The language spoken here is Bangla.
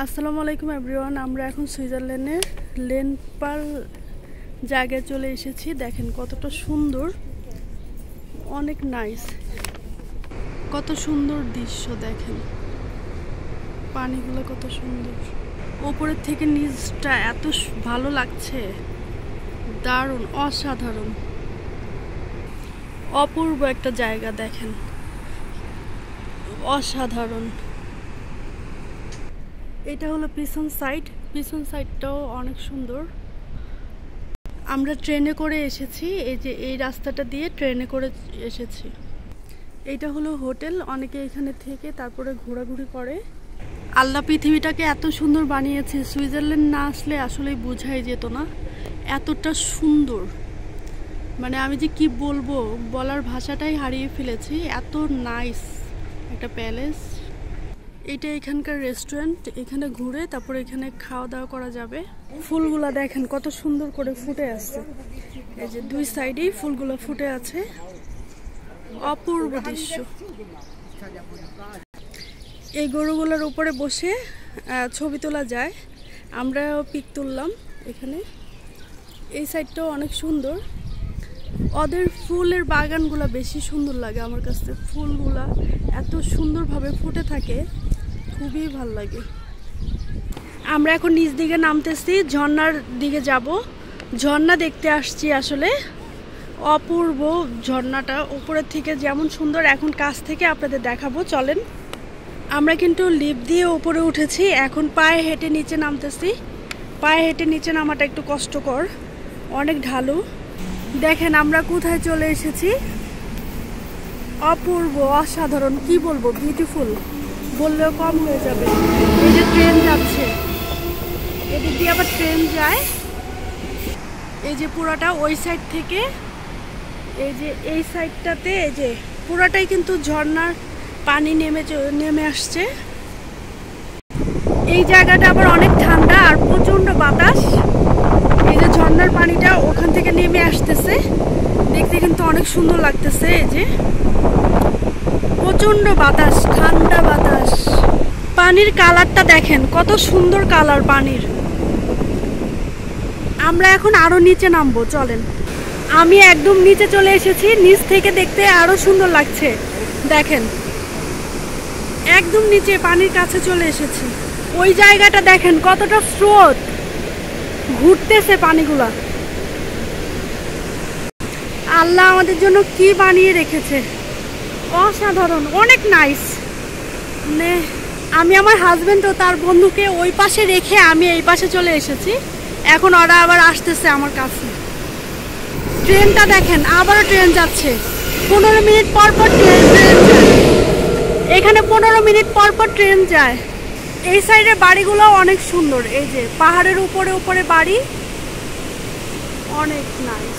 আসসালামু আলাইকুম এভরিওয়ান। আমরা এখন সুইজারল্যান্ডের লেনপাল জায়গায় চলে এসেছি। দেখেন কতটা সুন্দর, অনেক নাইস, কত সুন্দর দৃশ্য। দেখেন পানিগুলো কত সুন্দর, ওপরের থেকে নিচটা এত ভালো লাগছে, দারুণ, অসাধারণ, অপূর্ব একটা জায়গা। দেখেন অসাধারণ। এটা হলো পিছন সাইডটাও অনেক সুন্দর। আমরা ট্রেনে করে এসেছি, এই যে এই রাস্তাটা দিয়ে ট্রেনে করে এসেছি। এটা হলো হোটেল, অনেকে এখানে থেকে তারপরে ঘোরাঘুরি করে। আল্লাহ পৃথিবীটাকে এত সুন্দর বানিয়েছে, সুইজারল্যান্ড না আসলে আসলেই বোঝাই যেত না এতটা সুন্দর। মানে আমি যে কি বলবো, বলার ভাষাটাই হারিয়ে ফেলেছি, এত নাইস একটা প্যালেস। এটা এখানকার রেস্টুরেন্ট, এখানে ঘুরে তারপরে এখানে খাওয়া দাওয়া করা যাবে। ফুলগুলা দেখেন কত সুন্দর করে ফুটে আছে, এই যে দুই সাইডেই ফুলগুলো ফুটে আছে, অপূর্ব দৃশ্য। এই গরুগুলোর উপরে বসে ছবি তোলা যায়, আমরাও পিক তুললাম এখানে। এই সাইডটাও অনেক সুন্দর, ওদের ফুলের বাগানগুলা বেশি সুন্দর লাগে আমার কাছে। ফুলগুলা এত সুন্দরভাবে ফুটে থাকে, খুবই ভাল লাগে। আমরা এখন নিচ দিকে নামতেছি, ঝর্ণার দিকে যাব। ঝর্ণা দেখতে আসছি আসলে, অপূর্ব ঝর্ণাটা উপরের থেকে যেমন সুন্দর, এখন কাছ থেকে আপনাদের দেখাবো, চলেন। আমরা কিন্তু লিফট দিয়ে উপরে উঠেছি, এখন পায়ে হেঁটে নিচে নামতেছি। পায়ে হেঁটে নিচে নামাটা একটু কষ্টকর, অনেক ঢালু। দেখেন আমরা কোথায় চলে এসেছি, অপূর্ব, অসাধারণ, কি বলবো, বিউটিফুল বললেও কম হয়ে যাবে। এই যে ট্রেন যাচ্ছে, এদিক দিয়ে আবার ট্রেন যায়। এই যে পুরাটা ওই সাইড থেকে, এই যে এই সাইডটাতে, এই যে পুরাটাই কিন্তু ঝর্ণার পানি নেমে আসছে। এই জায়গাটা আবার অনেক ঠান্ডা আর প্রচন্ড বাতাস। এই যে ঝর্ণার পানিটা ওখান থেকে নেমে আসতেছে, দেখতে কিন্তু অনেক সুন্দর লাগতেছে। এই যে প্রচন্ড বাতাস, ঠান্ডা বাতাস। পানির কালারটা দেখেন কত সুন্দর কালার পানির। আমরা এখন আরো নিচে নামবো, চলেন। আমি একদম নিচে চলে এসেছি, নিচ থেকে দেখতে আরো সুন্দর লাগছে। দেখেন একদম নিচে পানির কাছে চলে এসেছি। ওই জায়গাটা দেখেন কতটা স্রোত, ঘুরতেছে পানিগুলা। আল্লাহ আমাদের জন্য কি বানিয়ে রেখেছে, অসাধারণ, অনেক নাইস। মানে আমি আমার হাজবেন্ড ও তার বন্ধুকে ওই পাশে রেখে আমি এই পাশে চলে এসেছি, এখন ওরা আবার আসতেছে আমার কাছে। ট্রেনটা দেখেন, আবারও ট্রেন যাচ্ছে, 15 মিনিট পর পর ট্রেন যায় এখানে, 15 মিনিট পর পর ট্রেন যায়। এই সাইডের বাড়িগুলো অনেক সুন্দর, এই যে পাহাড়ের উপরে উপরে বাড়ি, অনেক নাইস।